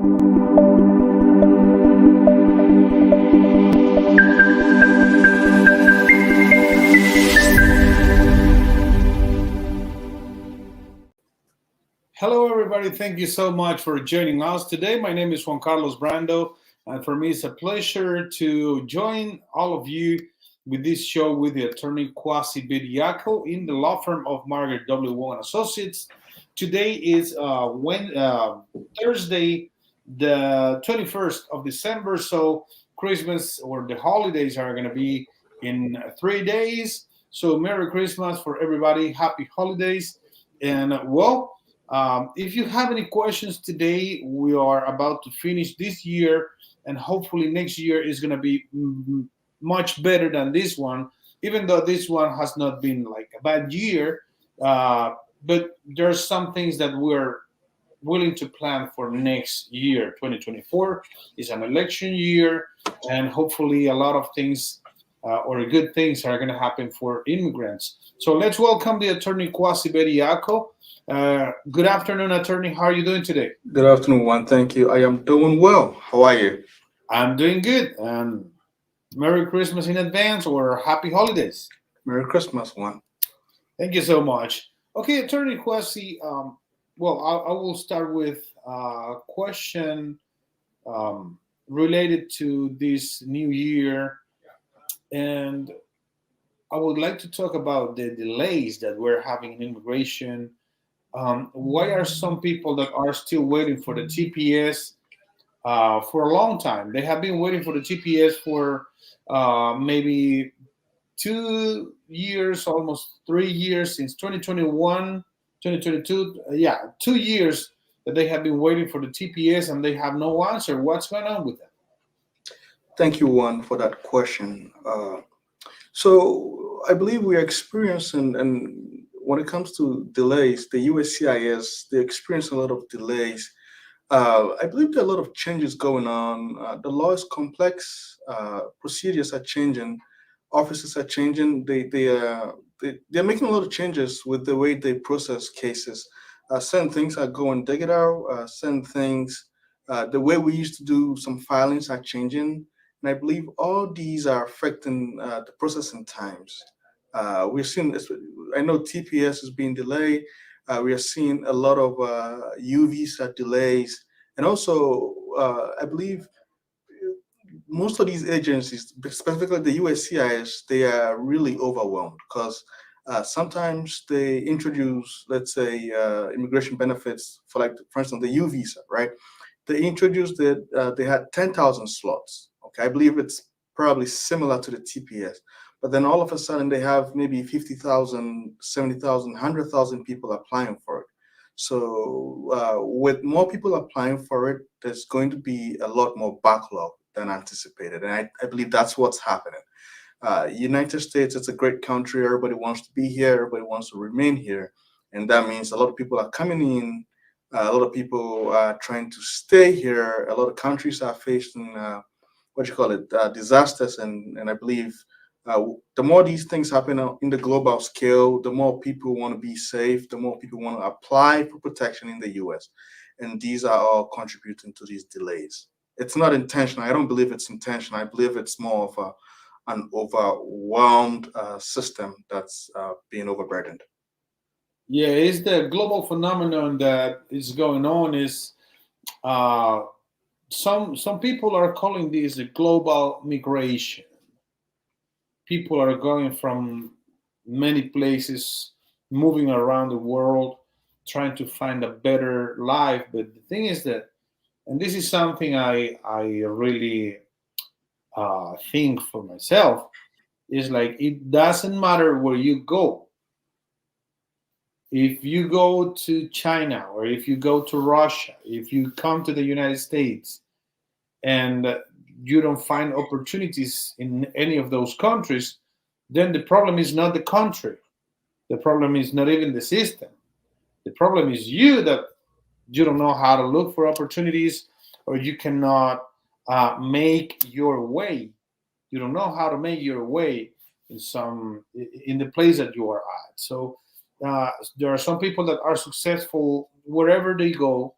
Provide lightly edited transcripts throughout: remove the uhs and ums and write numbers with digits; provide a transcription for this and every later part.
Hello, everybody. Thank you so much for joining us today. My name is Juan Carlos Brando, and for me, it's a pleasure to join all of you with this show with the attorney Kwasi Bediako in the law firm of Margaret W. Wong and Associates. Today is Thursday, the 21st of December, so Christmas or the holidays are going to be in 3 days. So Merry Christmas for everybody. Happy holidays. And if you have any questions today, we are about to finish this year, and hopefully next year is going to be much better than this one, even though this one has not been like a bad year. But there are some things that we're willing to plan for next year. 2024 is an election year, and hopefully a lot of things or good things are going to happen for immigrants. So let's welcome the attorney Kwasi Bediako. Good afternoon, attorney. How are you doing today? Good afternoon, Juan. Thank you. I am doing well. How are you? I'm doing good. And Merry Christmas in advance, or Happy Holidays. Merry Christmas, Juan. Thank you so much. Okay, attorney Kwasi. I will start with a question related to this new year, and I would like to talk about the delays that we're having in immigration. Why are some people that are still waiting for the TPS for a long time? They have been waiting for the TPS for maybe 2 years, almost 3 years, since 2021, 2022. 2 years that they have been waiting for the TPS and they have no answer. What's going on with them? Thank you, Juan, for that question. So I believe we are experiencing, and when it comes to delays, the USCIS, they experience a lot of delays. I believe there are a lot of changes going on. The law is complex. Procedures are changing. Officers are changing. They're making a lot of changes with the way they process cases. Certain things are going digital. Certain things, the way we used to do some filings are changing. And I believe all these are affecting the processing times. We're seeing this. I know TPS is being delayed. We are seeing a lot of U visa delays, and also I believe most of these agencies, specifically the USCIS, they are really overwhelmed because sometimes they introduce, let's say, immigration benefits for instance, the U visa, right? They introduced that they had 10,000 slots. Okay, I believe it's probably similar to the TPS. But then all of a sudden they have maybe 50,000, 70,000, 100,000 people applying for it. So with more people applying for it, there's going to be a lot more backlog than anticipated. And I believe that's what's happening. United States, it's a great country. Everybody wants to be here. Everybody wants to remain here. And that means a lot of people are coming in. A lot of people are trying to stay here. A lot of countries are facing, disasters. And I believe the more these things happen in the global scale, the more people want to be safe, the more people want to apply for protection in the US. And these are all contributing to these delays. It's not intentional. I don't believe it's intentional. I believe it's more of an overwhelmed system that's being overburdened. Yeah, it's the global phenomenon that is going on. Is some people are calling this a global migration. People are going from many places, moving around the world, trying to find a better life. But the thing is that, and this is something I really think for myself, is like it doesn't matter where you go. If you go to China or if you go to Russia, if you come to the United States and you don't find opportunities in any of those countries, then the problem is not the country. The problem is not even the system. The problem is you, that you don't know how to look for opportunities, or you cannot make your way. You don't know how to make your way in the place that you are at. So there are some people that are successful wherever they go,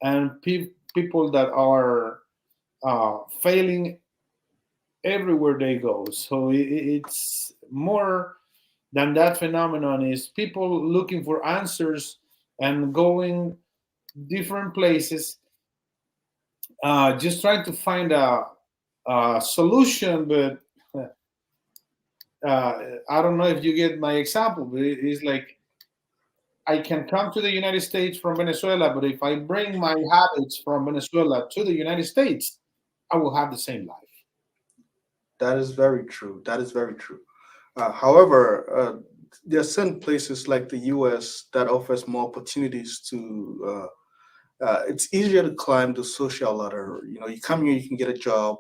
and people that are failing everywhere they go. So it's more than that phenomenon. Is people looking for answers and going different places, just trying to find a solution. But I don't know if you get my example, but it's like I can come to the United States from Venezuela, but if I bring my habits from Venezuela to the United States, I will have the same life. That is very true. That is very true. However, there are certain places like the U.S. that offers more opportunities to. It's easier to climb the social ladder. You know, you come here, you can get a job.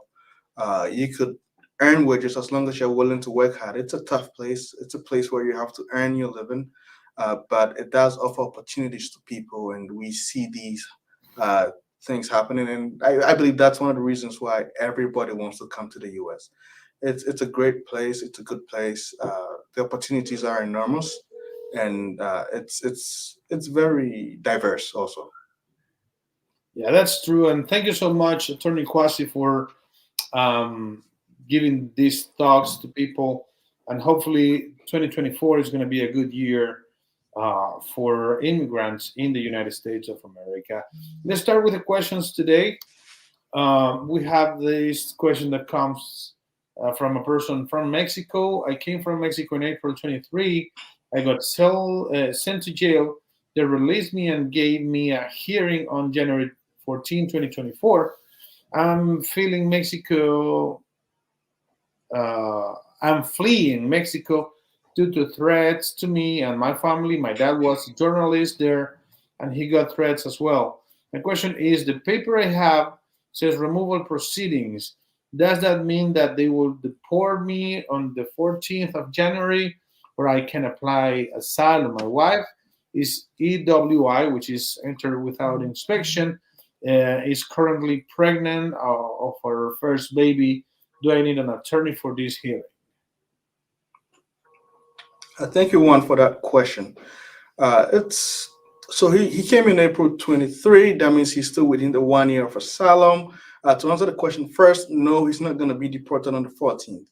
You could earn wages as long as you're willing to work hard. It's a tough place. It's a place where you have to earn your living, but it does offer opportunities to people, and we see these uh, things happening. And I believe that's one of the reasons why everybody wants to come to the U.S. It's a great place. It's a good place. The opportunities are enormous, and it's very diverse also. Yeah, that's true. And thank you so much, Attorney Kwasi, for um, giving these talks to people. And hopefully, 2024 is going to be a good year for immigrants in the United States of America. Let's start with the questions today. We have this question that comes from a person from Mexico. I came from Mexico in April 23. I got sent to jail. They released me and gave me a hearing on January 14, 2024. I'm feeling Mexico. I'm fleeing Mexico due to threats to me and my family. My dad was a journalist there, and he got threats as well. My question is: the paper I have says removal proceedings. Does that mean that they will deport me on the 14th of January, or I can apply asylum? My wife is EWI, which is entered without inspection, is currently pregnant of her first baby. Do I need an attorney for this hearing? Thank you, Juan, for that question. It's so he came in April 23. That means he's still within the 1 year of asylum. To answer the question first, no, he's not going to be deported on the 14th.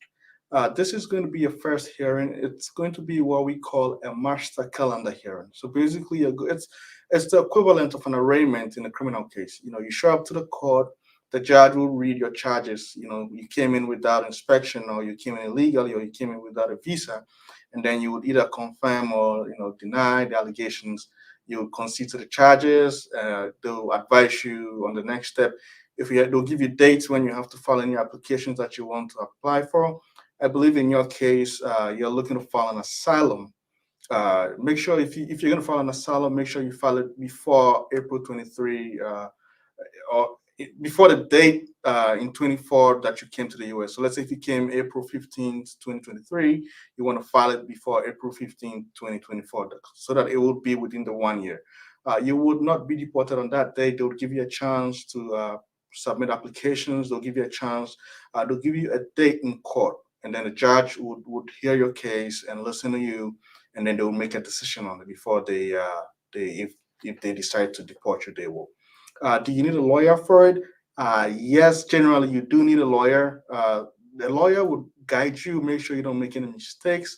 This is going to be a first hearing. It's going to be what we call a master calendar hearing. So basically, it's the equivalent of an arraignment in a criminal case. You know, you show up to the court. The judge will read your charges. You know, you came in without inspection, or you came in illegally, or you came in without a visa, and then you would either confirm or deny the allegations. You would concede to the charges. They'll advise you on the next step. They'll give you dates when you have to file any applications that you want to apply for. I believe in your case, you're looking to file an asylum. Make sure if you're going to file an asylum, make sure you file it before April 23, or before the date in 24 that you came to the US. So let's say if you came April 15th, 2023, you want to file it before April 15th, 2024, so that it will be within the 1 year. You would not be deported on that day. They'll give you a chance to submit applications. They'll give you a chance. They'll give you a date in court, and then the judge would hear your case and listen to you, and then they will make a decision on it before if they decide to deport you, they will. Do you need a lawyer for it? Yes, generally you do need a lawyer. The lawyer would guide you, make sure you don't make any mistakes,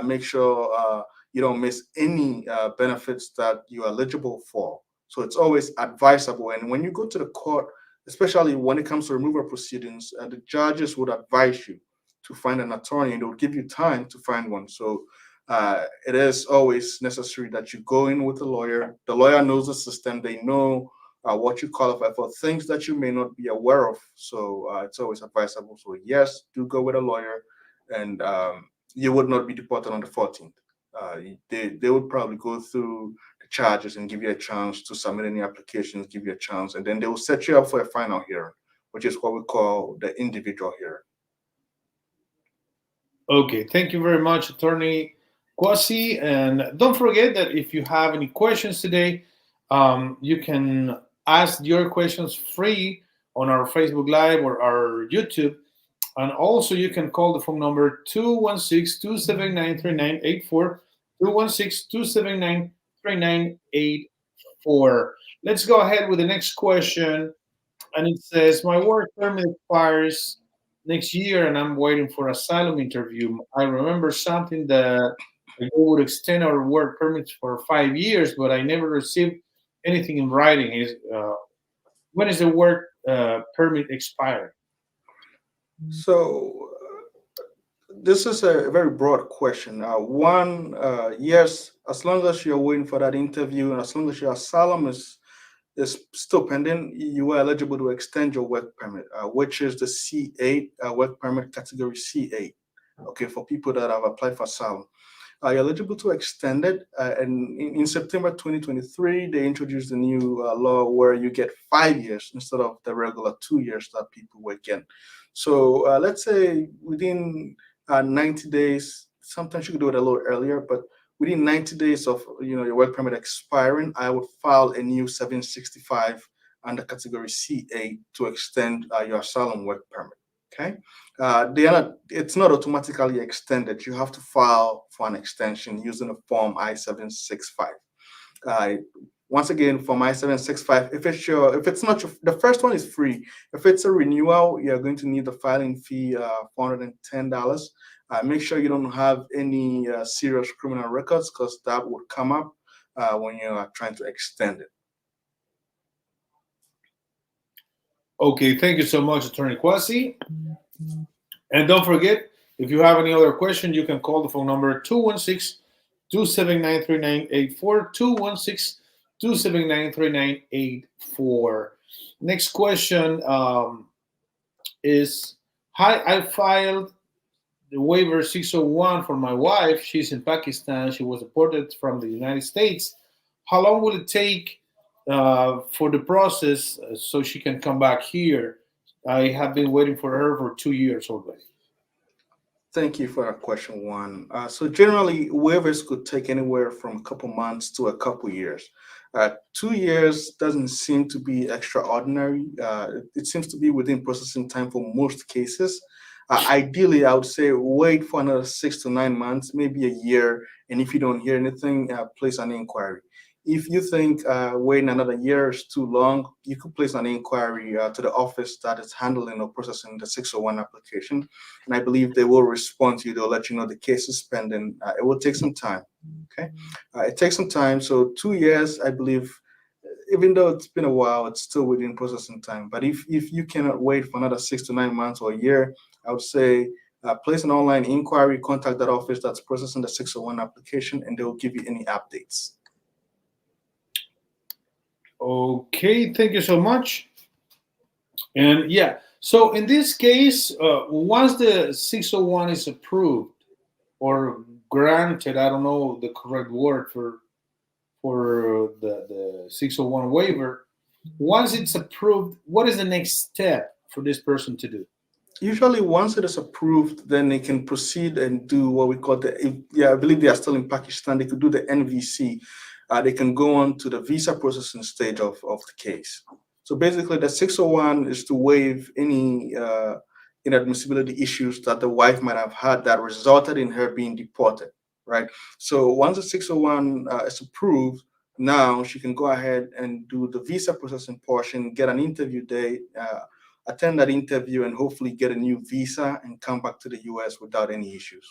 make sure you don't miss any benefits that you're eligible for. So it's always advisable. And when you go to the court, especially when it comes to removal proceedings, the judges would advise you to find an attorney, and they would give you time to find one. So it is always necessary that you go in with a lawyer. The lawyer knows the system. They know what you qualify for, things that you may not be aware of. So it's always advisable. So yes, do go with a lawyer, and you would not be deported on the 14th. They would probably go through the charges and give you a chance to submit any applications, give you a chance, and then they will set you up for a final hearing, which is what we call the individual hearing. Okay, thank you very much, Attorney Kwasi. And don't forget that if you have any questions today, you can ask your questions free on our Facebook Live or our YouTube. And also, you can call the phone number 216-279-3984, 216-279-3984. Let's go ahead with the next question. And it says, my work permit expires next year and I'm waiting for asylum interview. I remember something that they would extend our work permits for 5 years, but I never received anything in writing. When is the work permit expiring? So this is a very broad question. Yes, as long as you're waiting for that interview and as long as your asylum is still pending, you are eligible to extend your work permit, which is the C8 work permit category C8. Okay, for people that have applied for asylum. You're eligible to extend it. And in September 2023, they introduced a new law where you get 5 years instead of the regular 2 years that people were getting. So let's say within 90 days, sometimes you could do it a little earlier, but within 90 days of your work permit expiring, I would file a new 765 under category C8 to extend your asylum work permit. Okay, it's not automatically extended. You have to file for an extension using a form I-765. Uh, Once again, form I-765. If it's not the first one is free. If it's a renewal, you're going to need the filing fee, $410. Make sure you don't have any serious criminal records because that would come up when you are trying to extend it. Okay, thank you so much, Attorney Kwasi. And don't forget, if you have any other question, you can call the phone number 216-279-3984, 216-279-3984. Next question is, hi, I filed the waiver 601 for my wife. She's in Pakistan. She was deported from the United States. How long will it take for the process so she can come back here? I have been waiting for her for 2 years already. Thank you for that question, Juan. So generally, waivers could take anywhere from a couple months to a couple years. 2 years doesn't seem to be extraordinary. It seems to be within processing time for most cases. Ideally, I would say wait for another 6 to 9 months, maybe a year, and if you don't hear anything, place an inquiry. If you think waiting another year is too long, you could place an inquiry to the office that is handling or processing the 601 application. And I believe they will respond to you. They'll let you know the case is pending. It will take some time. Okay. It takes some time. So 2 years, I believe, even though it's been a while, it's still within processing time. But if you cannot wait for another 6 to 9 months or a year, I would say place an online inquiry, contact that office that's processing the 601 application, and they'll give you any updates. Okay, thank you so much. And yeah, so in this case, once the 601 is approved or granted, I don't know the correct word for the 601 waiver, once it's approved, what is the next step for this person to do? Usually, once it is approved, then they can proceed and do what we call I believe they are still in Pakistan. They could do the NVC. They can go on to the visa processing stage of the case. So basically, the 601 is to waive any inadmissibility issues that the wife might have had that resulted in her being deported, right? So once the 601 is approved, now she can go ahead and do the visa processing portion, get an interview date, attend that interview, and hopefully get a new visa and come back to the US without any issues.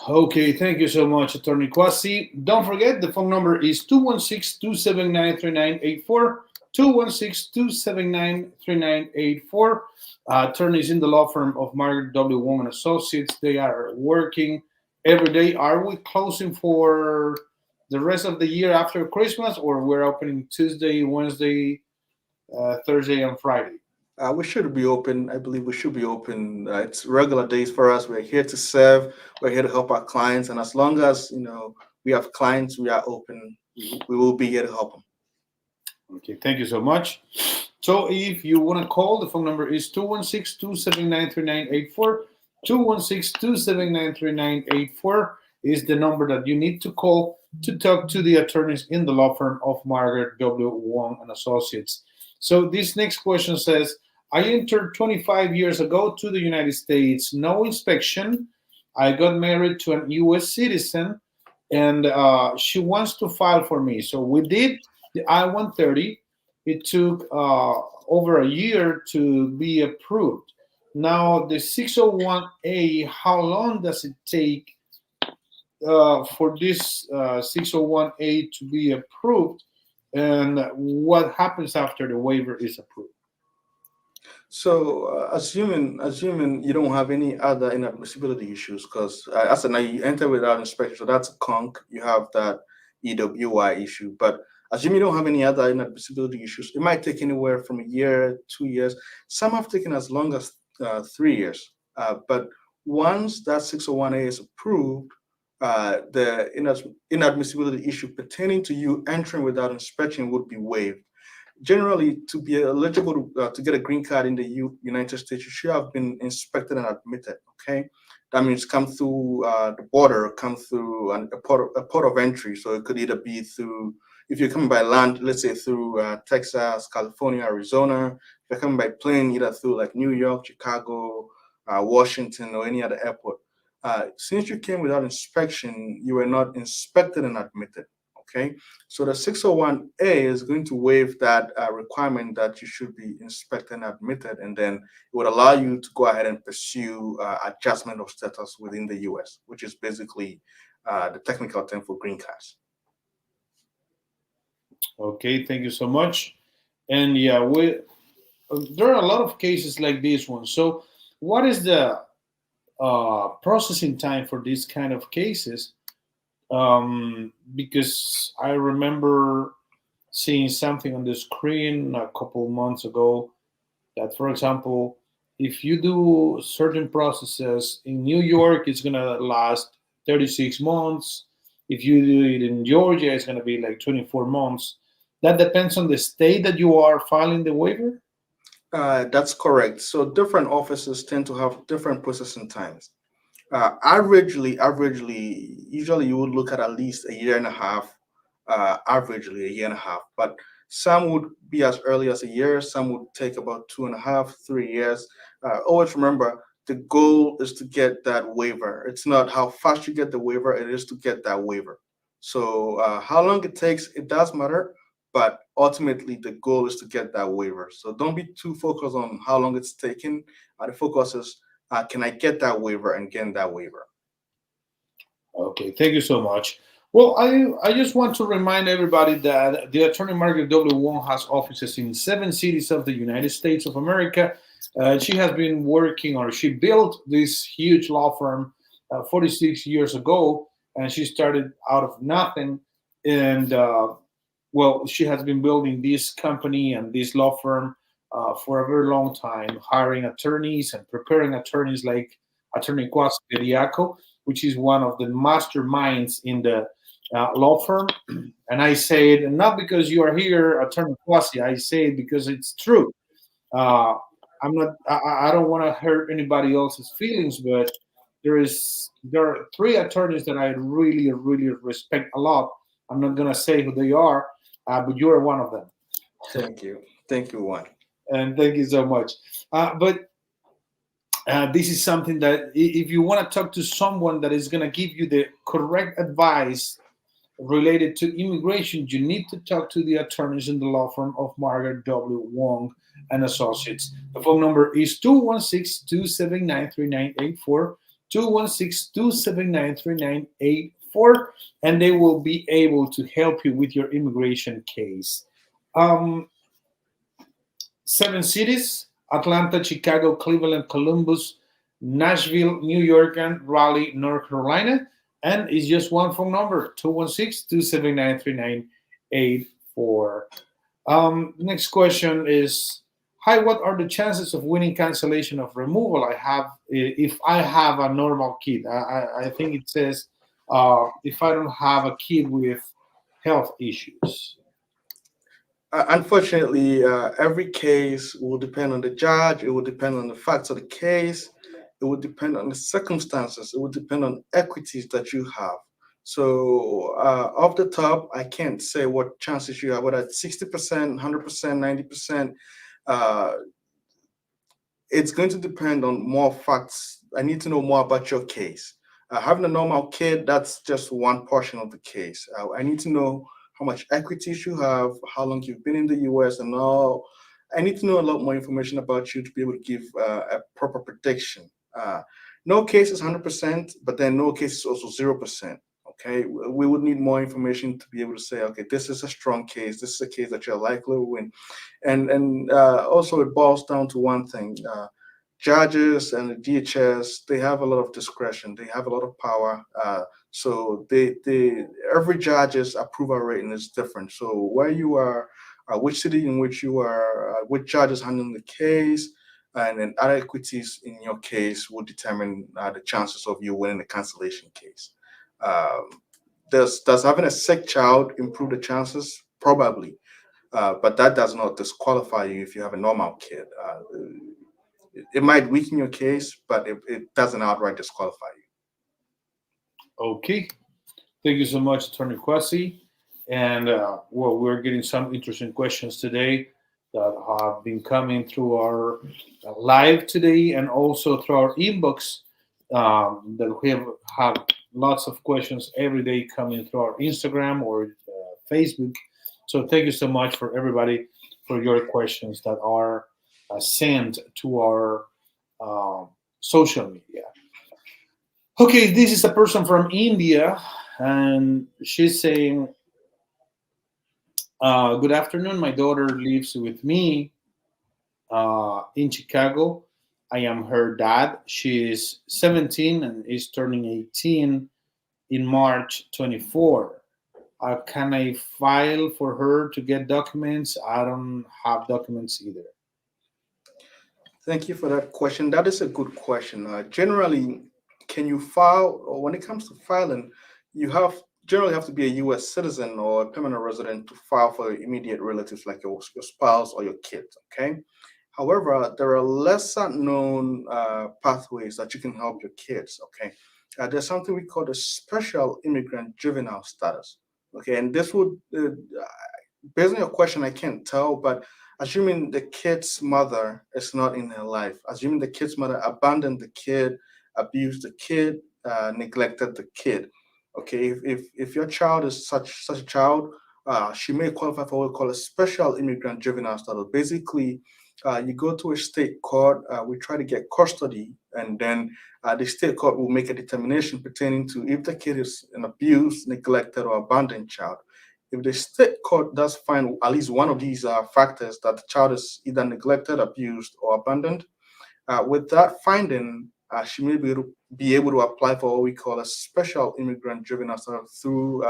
Okay, thank you so much, Attorney Kwasi. Don't forget, the phone number is 216-279-3984, 216-279-3984. Attorneys in the law firm of Margaret W. Wong and Associates. They are working every day. Are we closing for the rest of the year after Christmas, or we're opening Tuesday, Wednesday, Thursday, and Friday? We should be open. I believe we should be open. It's regular days for us. We're here to serve. We're here to help our clients. And as long as we have clients, we are open. We will be here to help them. Okay, thank you so much. So if you want to call, the phone number is 216-279-3984. 216-279-3984 is the number that you need to call to talk to the attorneys in the law firm of Margaret W. Wong and Associates. So this next question says, I entered 25 years ago to the United States, no inspection. I got married to an U.S. citizen, and she wants to file for me. So we did the I-130. it took over a year to be approved. Now, the 601A, how long does it take for this 601A to be approved, and what happens after the waiver is approved? So, assuming you don't have any other inadmissibility issues, because as I know you enter without inspection, so that's a conk. You have that EWI issue, but assuming you don't have any other inadmissibility issues, it might take anywhere from a year, 2 years. Some have taken as long as 3 years. But once that 601A is approved, the inadmissibility issue pertaining to you entering without inspection would be waived. Generally, to be eligible to get a green card in the United States, you should have been inspected and admitted. Okay, that means come through the border, come through a port of entry. So it could either be through, if you're coming by land, let's say through Texas, California, Arizona. If you're coming by plane, either through like New York, Chicago, Washington, or any other airport. Since you came without inspection, you were not inspected and admitted. Okay, so the 601A is going to waive that requirement that you should be inspected and admitted, and then it would allow you to go ahead and pursue adjustment of status within the US, which is basically the technical term for green cards. Okay, thank you so much. And yeah, there are a lot of cases like this one. So, what is the processing time for these kind of cases? Because I remember seeing something on the screen a couple months ago that, for example, if you do certain processes in New York, it's gonna last 36 months. If you do it in Georgia, it's gonna be like 24 months. That depends on the state that you are filing the waiver. That's correct. So different offices tend to have different processing times. Averagely, usually you would look at least a year and a half. Averagely, a year and a half. But some would be as early as a year. Some would take about 2.5, 3 years. Always remember, the goal is to get that waiver. It's not how fast you get the waiver; it is to get that waiver. So how long it takes, it does matter. But ultimately, the goal is to get that waiver. So don't be too focused on how long it's taking. The focus is can I get that waiver and get that waiver? Okay, thank you so much. Well, I just want to remind everybody that the attorney Margaret W. Wong has offices in 7 cities of the United States of America. She has been working, or she built this huge law firm 46 years ago, and she started out of nothing. And well, she has been building this company and this law firm for a very long time, hiring attorneys and preparing attorneys like Attorney Quas Periaco, which is one of the masterminds in the law firm. And I say it not because you are here, Attorney Quasi. I say it because it's true. Uh, I'm not. I don't want to hurt anybody else's feelings, but there are 3 attorneys that I really respect a lot. I'm not gonna say who they are, but you are one of them. Thank you, Juan. And thank you so much. But this is something that if you want to talk to someone that is going to give you the correct advice related to immigration, you need to talk to the attorneys in the law firm of Margaret W. Wong and Associates. The phone number is 216-279-3984, 216-279-3984, and they will be able to help you with your immigration case. Um, 7 cities: Atlanta, Chicago, Cleveland, Columbus, Nashville, New York, and Raleigh, North Carolina. And it's just one phone number: 216-279-3984. Next question is, hi, what are the chances of winning cancellation of removal I have if I have a normal kid? I think it says if I don't have a kid with health issues. Unfortunately, every case will depend on the judge. It will depend on the facts of the case. It will depend on the circumstances. It will depend on equities that you have. So, off the top, I can't say what chances you have, whether it's 60%, 100%, 90%. Uh, it's going to depend on more facts. I need to know more about your case. Having a normal kid, that's just one portion of the case. I need to know how much equities you have, how long you've been in the US, and all. I need to know a lot more information about you to be able to give a proper prediction. No case is 100%, but then no case is also 0%. Okay, we would need more information to be able to say, okay, this is a strong case. This is a case that you're likely to win, and also it boils down to one thing: judges and the DHS, they have a lot of discretion. They have a lot of power. So they every judge's approval rating is different. So where you are, which city in which you are, which judge is handling the case, and then other equities in your case will determine the chances of you winning the cancellation case. Um, does having a sick child improve the chances? Probably, but that does not disqualify you if you have a normal kid. It might weaken your case, but it doesn't outright disqualify you. Okay. Thank you so much, Attorney Kwasi. And well, we're getting some interesting questions today that have been coming through our live today and also through our inbox. That we have lots of questions every day coming through our Instagram or Facebook. So thank you so much for everybody for your questions that are sent to our uh, social media. Okay, this is a person from India, and she's saying, "Good afternoon. My daughter lives with me in Chicago. I am her dad. She is 17 and is turning 18 in March 24. Can I file for her to get documents? I don't have documents either." Thank you for that question. That is a good question. Generally, can you file, or when it comes to filing, you have generally have to be a U.S. citizen or a permanent resident to file for your immediate relatives like your spouse or your kids. Okay. However, there are lesser known pathways that you can help your kids. Okay. There's something we call the special immigrant juvenile status. Okay, and this would based on your question, I can't tell, but assuming the kid's mother is not in her life, assuming the kid's mother abandoned the kid, abused the kid, neglected the kid. Okay, if your child is such a child, she may qualify for what we call a special immigrant juvenile status. Basically, you go to a state court, we try to get custody, and then the state court will make a determination pertaining to if the kid is an abused, neglected, or abandoned child. If the state court does find at least one of these factors that the child is either neglected, abused, or abandoned, with that finding, she may be able to apply for what we call a special immigrant juvenile status through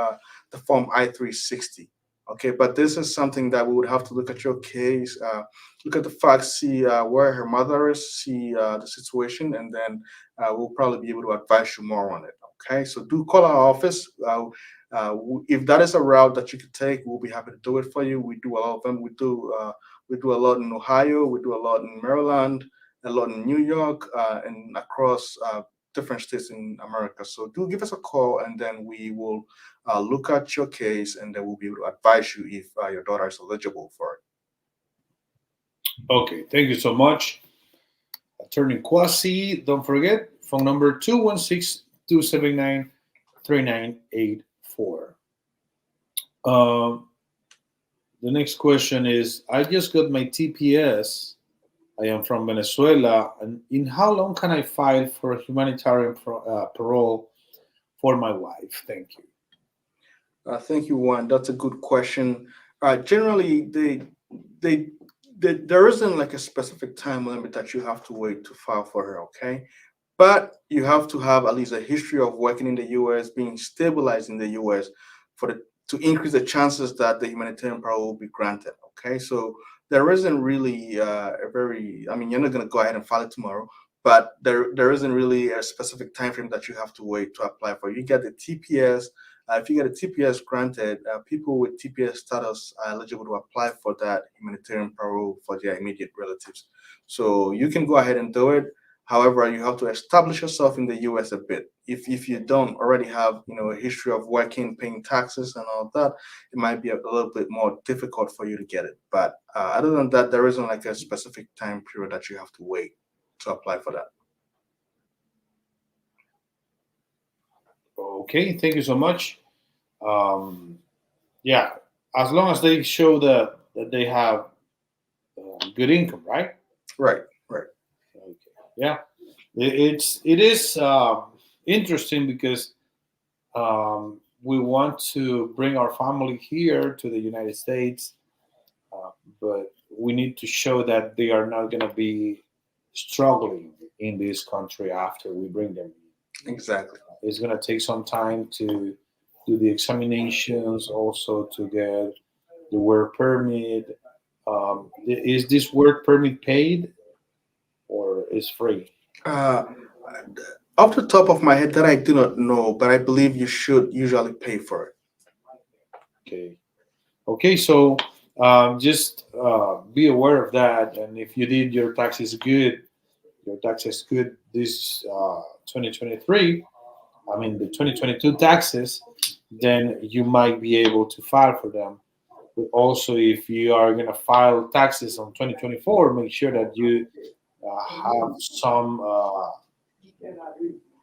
the form I-360. Okay, but this is something that we would have to look at your case, look at the facts, see where her mother is, see the situation, and then we'll probably be able to advise you more on it. Okay, so do call our office. If that is a route that you could take, we'll be happy to do it for you. We do a lot of them. We do a lot in Ohio. We do a lot in Maryland, a lot in New York, and across different states in America. So do give us a call, and then we will look at your case, and then we'll be able to advise you if your daughter is eligible for it. Okay, thank you so much, Attorney Kwasi. Don't forget, phone number 216-279-3984. The next question is, I just got my TPS. I am from Venezuela. And in how long can I file for humanitarian parole for my wife? Thank you. Thank you, Juan. That's a good question. Generally, there isn't like a specific time limit that you have to wait to file for her, okay? But you have to have at least a history of working in the U.S., being stabilized in the U.S. To increase the chances that the humanitarian parole will be granted. Okay, so there isn't really a very. I mean, you're not going to go ahead and file it tomorrow, but there isn't really a specific time frame that you have to wait to apply for. You get the TPS. If you get a TPS granted, people with TPS status are eligible to apply for that humanitarian parole for their immediate relatives. So you can go ahead and do it. However, you have to establish yourself in the U.S. a bit. If you don't already have a history of working, paying taxes, and all of that, it might be a little bit more difficult for you to get it. But other than that, there isn't like a specific time period that you have to wait to apply for that. Okay, thank you so much. Um, Yeah, as long as they show that they have good income, right? Right, right. Okay. Yeah, it is interesting because we want to bring our family here to the United States, uh, but we need to show that they are not going to be struggling in this country after we bring them. Exactly. It's going to take some time to do the examinations, also to get the work permit. Is this work permit paid or is free? Uh, Off the top of my head, that I do not know, but I believe you should usually pay for it. Okay. Okay, so just be aware of that. And if you did your taxes good this 2023, I mean the 2022 taxes, then you might be able to file for them. But also, if you are going to file taxes on 2024, make sure that you have some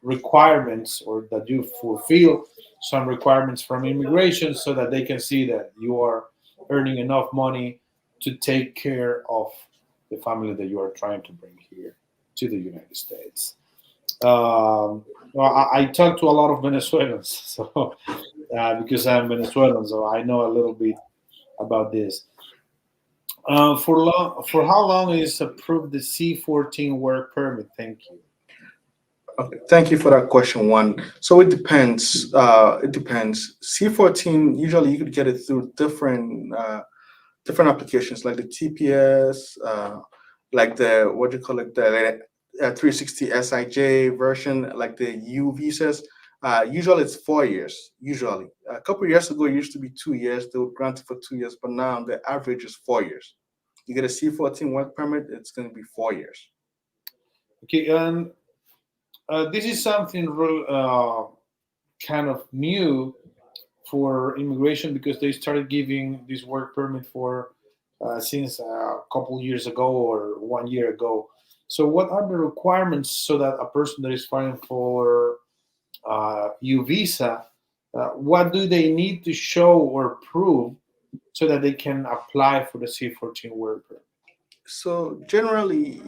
requirements or that you fulfill some requirements from immigration so that they can see that you are earning enough money to take care of the family that you are trying to bring here to the United States. Well, I talk to a lot of Venezuelans, so because I'm Venezuelan, so I know a little bit about this. For how long is approved the C14 work permit? Thank you. Okay, thank you for that question one. So it depends. It depends. C14 usually you could get it through different applications like the TPS, like the what do you call it, the 360 SIJ version, like the U visas. Usually it's 4 years. Usually, a couple of years ago, it used to be 2 years. They would grant it for 2 years, but now the average is 4 years. You get a C14 work permit, it's going to be 4 years. Okay, and this is something real kind of new for immigration because they started giving this work permit for since a couple years ago or 1 year ago. So, what are the requirements so that a person that is filing for U visa, what do they need to show or prove so that they can apply for the C14 work permit? So generally,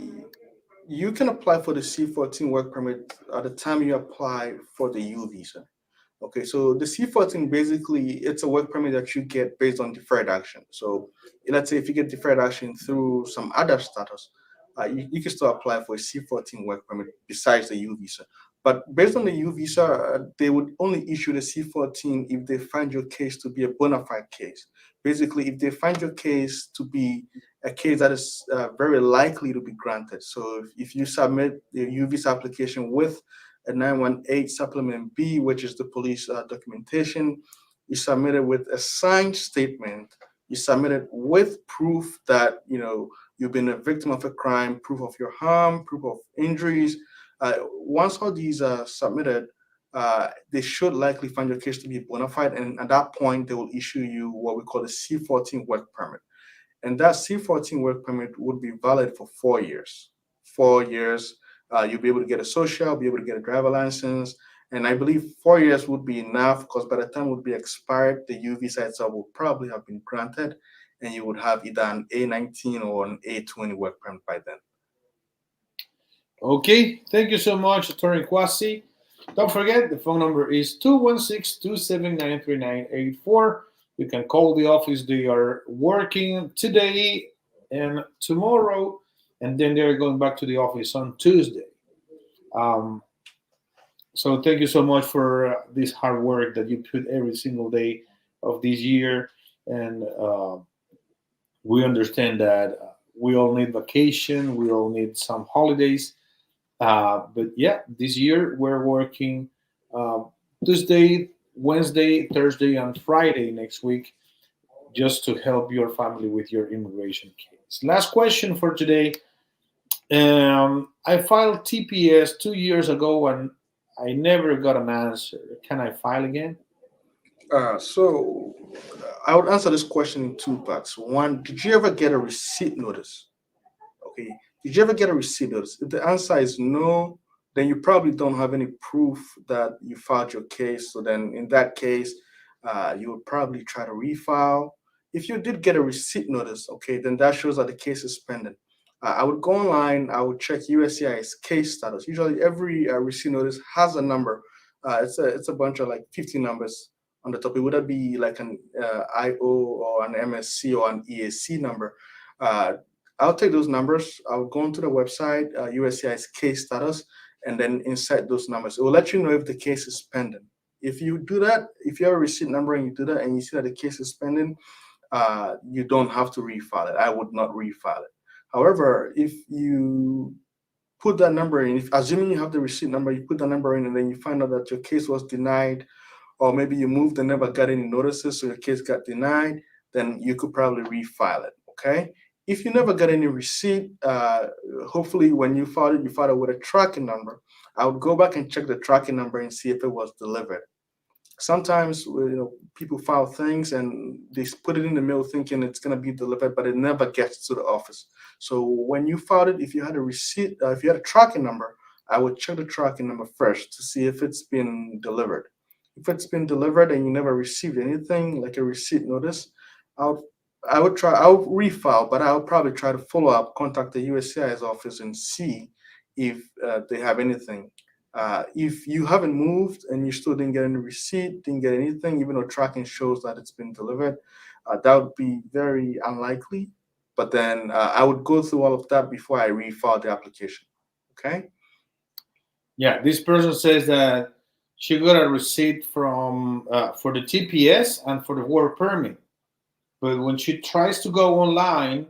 you can apply for the C14 work permit at the time you apply for the U visa. Okay, so the C14 basically it's a work permit that you get based on deferred action. So let's say if you get deferred action through some other status, you can still apply for a C14 work permit besides the U visa. But based on the U visa, they would only issue the C14 if they find your case to be a bona fide case. Basically, if they find your case to be a case that is very likely to be granted. So if you submit the U visa application with a 918 supplement B, which is the police documentation. You submit it with a signed statement. You submit it with proof that you've been a victim of a crime, proof of your harm, proof of injuries. Once all these are submitted, they should likely find your case to be bona fide, and at that point, they will issue you what we call a C14 work permit. And that C14 work permit would be valid for 4 years. 4 years, you'll be able to get a social, be able to get a driver license. And I believe 4 years would be enough because by the time it would be expired, the U visa itself will probably have been granted, and you would have either an A19 or an A20 work permit by then. Okay, thank you so much, Attorney Kwasi. Don't forget, the phone number is 216-279-3984. You can call the office. They are working today and tomorrow, and then they're going back to the office on Tuesday. Um, so thank you so much for this hard work that you put every single day of this year. And we understand that we all need vacation, we all need some holidays. But yeah, this year we're working uh, Tuesday, Wednesday, Thursday, and Friday next week just to help your family with your immigration case. Last question for today. I filed TPS 2 years ago and I never got an answer. Can I file again? So I would answer this question in two parts. One, did you ever get a receipt notice? Okay. Did you ever get a receipt notice? If the answer is no, then you probably don't have any proof that you filed your case. So then in that case, you would probably try to refile. If you did get a receipt notice, okay, then that shows that the case is pending. I would go online, I would check USCIS case status. Usually every receipt notice has a number. It's a bunch of like 50 numbers on the top. It would be like an IO or an MSC or an EAC number. I'll take those numbers. I'll go onto the website, USCIS case status, and then insert those numbers. It will let you know if the case is pending. If you do that, if you have a receipt number and you do that and you see that the case is pending, you don't have to refile it. I would not refile it. However, if you put that number in, if assuming you have the receipt number, you put the number in and then you find out that your case was denied, or maybe you moved and never got any notices, so your case got denied, then you could probably refile it, okay? If you never got any receipt, hopefully when you filed it with a tracking number. I would go back and check the tracking number and see if it was delivered. Sometimes people file things and they put it in the mail thinking it's going to be delivered, but it never gets to the office. So when you filed it, if you had a receipt, if you had a tracking number, I would check the tracking number first to see if it's been delivered. If it's been delivered and you never received anything like a receipt notice, I'll refile, but I'll probably try to follow up, contact the USCIS office and see if they have anything. If you haven't moved and you still didn't get any receipt, didn't get anything, even though tracking shows that it's been delivered, that would be very unlikely. But then I would go through all of that before I refile the application. Okay? Yeah, this person says that she got a receipt from for the TPS and for the work permit, but when she tries to go online,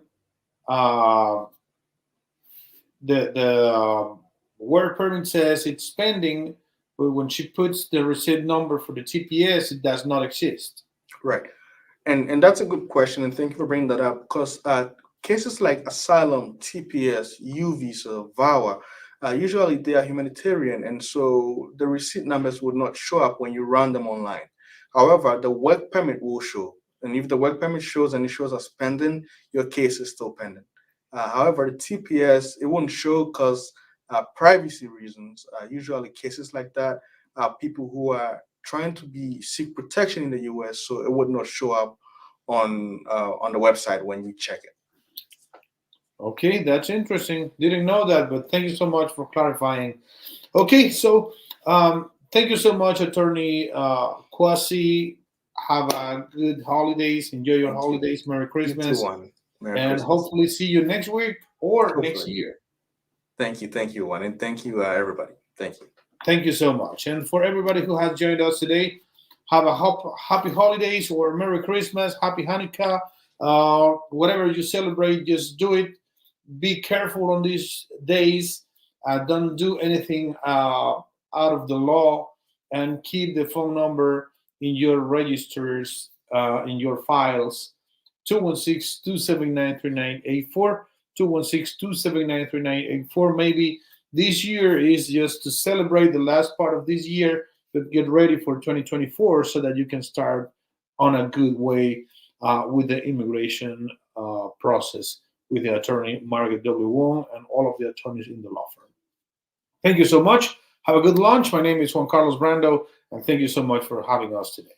the work permit says it's pending, but when she puts the receipt number for the TPS, it does not exist. Right. And that's a good question, and thank you for bringing that up, because cases like asylum, TPS, U visa, VAWA, usually they are humanitarian, and so the receipt numbers would not show up when you run them online. However, the work permit will show, and if the work permit shows and it shows as pending, your case is still pending. However, the TPS, it won't show because privacy reasons. Usually cases like that, people who are trying to seek protection in the U.S., so it would not show up on the website when you check it. Okay, that's interesting. Didn't know that, but thank you so much for clarifying. Okay, so thank you so much, Attorney Kwasi. Have a good holidays. Enjoy your holidays. Merry Christmas. Merry and Christmas. Hopefully see you next week or next year. Thank you, Juan, and thank you, everybody. Thank you. Thank you so much. And for everybody who has joined us today, have a happy holidays or Merry Christmas, Happy Hanukkah, whatever you celebrate, just do it. Be careful on these days. Don't do anything out of the law, and keep the phone number in your registers, in your files, 216-279-3984, 216-279-3984. Maybe this year is just to celebrate the last part of this year, but get ready for 2024 so that you can start on a good way with the immigration process with the attorney Margaret W. Wong and all of the attorneys in the law firm. Thank you so much. Have a good lunch. My name is Juan Carlos Brando, and thank you so much for having us today.